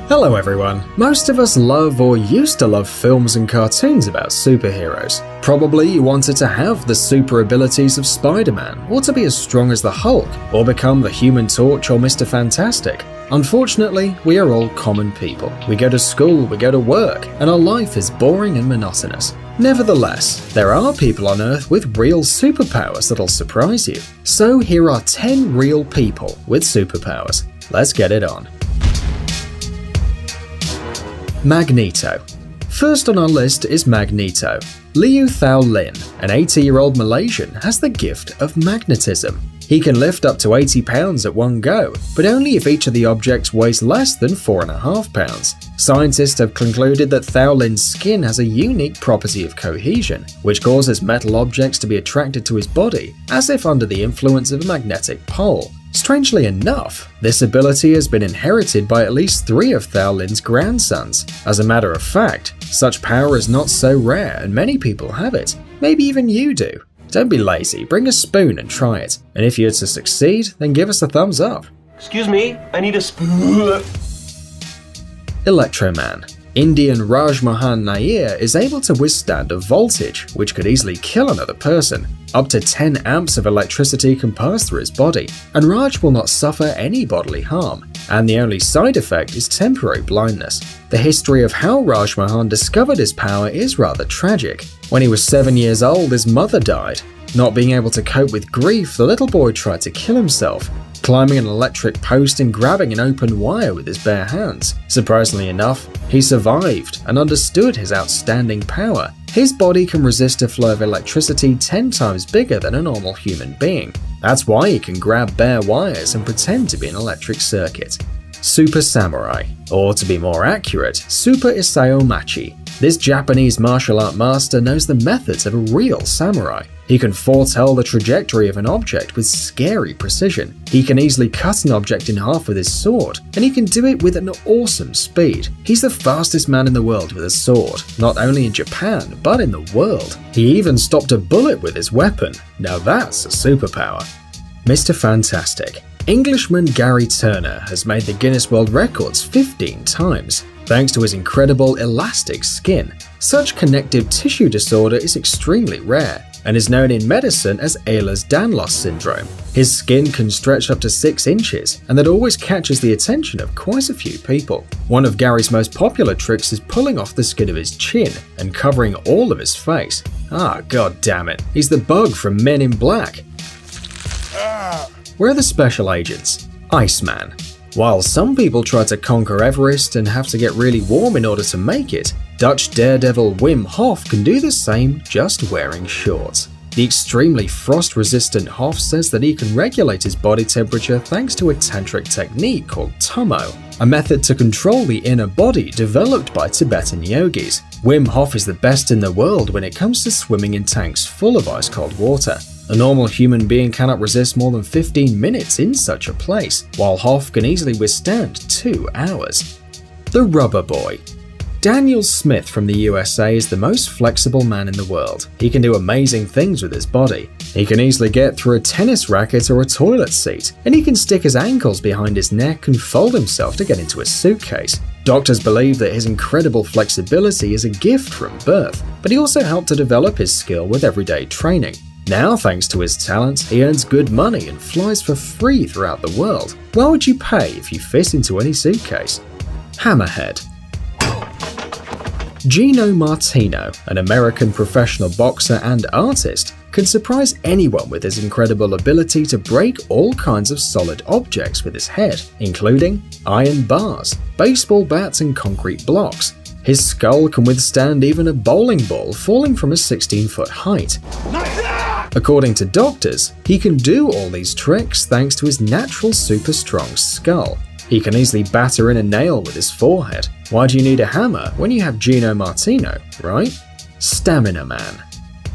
Hello everyone. Most of us love or used to love films and cartoons about superheroes. Probably you wanted to have the super abilities of Spider-Man, or to be as strong as the Hulk, or become the Human Torch or Mr. Fantastic. Unfortunately, we are all common people. We go to school, we go to work, and our life is boring and monotonous. Nevertheless, there are people on Earth with real superpowers that'll surprise you. So here are 10 real people with superpowers. Let's get it on. Magneto. First on our list is Magneto. Liu Thao Lin, an 80-year-old Malaysian, has the gift of magnetism. He can lift up to 80 pounds at one go, but only if each of the objects weighs less than 4.5 pounds. Scientists have concluded that Thao Lin's skin has a unique property of cohesion, which causes metal objects to be attracted to his body, as if under the influence of a magnetic pole. Strangely enough, this ability has been inherited by at least 3 of Thao Lin's grandsons. As a matter of fact, such power is not so rare and many people have it. Maybe even you do. Don't be lazy, bring a spoon and try it. And if you're to succeed, then give us a thumbs up. Excuse me, I need a spoon. Electroman. Indian Raj Mohan Nair is able to withstand a voltage which could easily kill another person. Up to 10 amps of electricity can pass through his body, and Raj will not suffer any bodily harm, and the only side effect is temporary blindness. The history of how Raj Mohan discovered his power is rather tragic. When he was 7 years old, his mother died. Not being able to cope with grief, the little boy tried to kill himself, climbing an electric post and grabbing an open wire with his bare hands. Surprisingly enough, he survived and understood his outstanding power. His body can resist a flow of electricity 10 times bigger than a normal human being. That's why he can grab bare wires and pretend to be an electric circuit. Super Samurai, or to be more accurate, Super Isao Machi. This Japanese martial art master knows the methods of a real samurai. He can foretell the trajectory of an object with scary precision. He can easily cut an object in half with his sword, and he can do it with an awesome speed. He's the fastest man in the world with a sword, not only in Japan, but in the world. He even stopped a bullet with his weapon. Now that's a superpower. Mr. Fantastic. Englishman Gary Turner has made the Guinness World Records 15 times. Thanks to his incredible elastic skin. Such connective tissue disorder is extremely rare and is known in medicine as Ehlers-Danlos syndrome. His skin can stretch up to 6 inches, and that always catches the attention of quite a few people. One of Gary's most popular tricks is pulling off the skin of his chin and covering all of his face. God damn it, he's the Bug from Men in Black. Where are the special agents? Iceman. While some people try to conquer Everest and have to get really warm in order to make it, Dutch daredevil Wim Hof can do the same just wearing shorts. The extremely frost-resistant Hof says that he can regulate his body temperature thanks to a tantric technique called Tummo, a method to control the inner body developed by Tibetan yogis. Wim Hof is the best in the world when it comes to swimming in tanks full of ice-cold water. A normal human being cannot resist more than 15 minutes in such a place, while Hof can easily withstand 2 hours. The Rubber Boy. Daniel Smith from the USA is the most flexible man in the world. He can do amazing things with his body. He can easily get through a tennis racket or a toilet seat, and he can stick his ankles behind his neck and fold himself to get into a suitcase. Doctors believe that his incredible flexibility is a gift from birth, but he also helped to develop his skill with everyday training. Now, thanks to his talent, he earns good money and flies for free throughout the world. Why would you pay if you fit into any suitcase? Hammerhead. Gino Martino, an American professional boxer and artist, can surprise anyone with his incredible ability to break all kinds of solid objects with his head, including iron bars, baseball bats, and concrete blocks. His skull can withstand even a bowling ball falling from a 16-foot height. According to doctors, he can do all these tricks thanks to his natural super strong skull. He can easily batter in a nail with his forehead. Why do you need a hammer when you have Gino Martino, right? Stamina Man.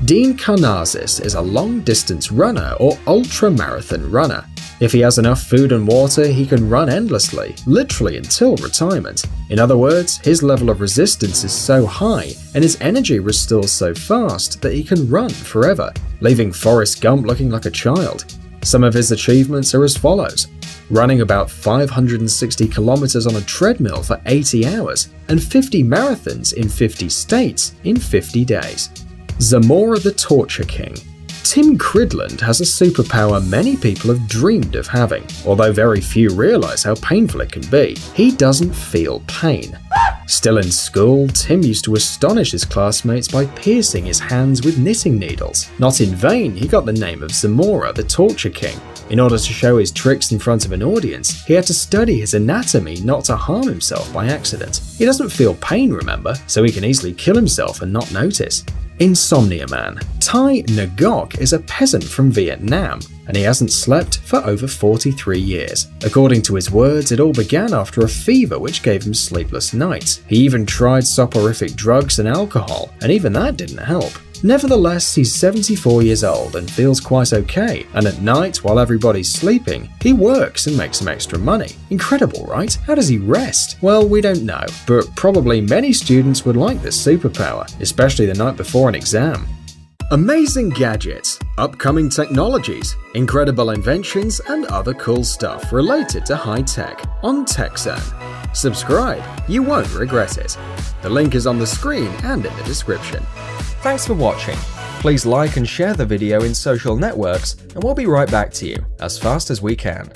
Dean Karnazes is a long-distance runner or ultra-marathon runner. If he has enough food and water, he can run endlessly, literally until retirement. In other words, his level of resistance is so high and his energy restores so fast that he can run forever, leaving Forrest Gump looking like a child. Some of his achievements are as follows. running about 560 kilometers on a treadmill for 80 hours, and 50 marathons in 50 states in 50 days. Zamora the Torture King. Tim Cridland has a superpower many people have dreamed of having, although very few realize how painful it can be. He doesn't feel pain. Still in school, Tim used to astonish his classmates by piercing his hands with knitting needles. Not in vain, he got the name of Zamora the Torture King. In order to show his tricks in front of an audience, he had to study his anatomy not to harm himself by accident. He doesn't feel pain, remember, so he can easily kill himself and not notice. Insomnia Man. Tai Ngok is a peasant from Vietnam, and he hasn't slept for over 43 years. According to his words, it all began after a fever which gave him sleepless nights. He even tried soporific drugs and alcohol, and even that didn't help. Nevertheless, he's 74 years old and feels quite okay, and at night, while everybody's sleeping, he works and makes some extra money. Incredible, right? How does he rest? Well, we don't know, but probably many students would like this superpower, especially the night before an exam. Amazing gadgets, upcoming technologies, incredible inventions, and other cool stuff related to high tech on TechZone. Subscribe, you won't regret it. The link is on the screen and in the description. Thanks for watching. Please like and share the video in social networks, and we'll be right back to you as fast as we can.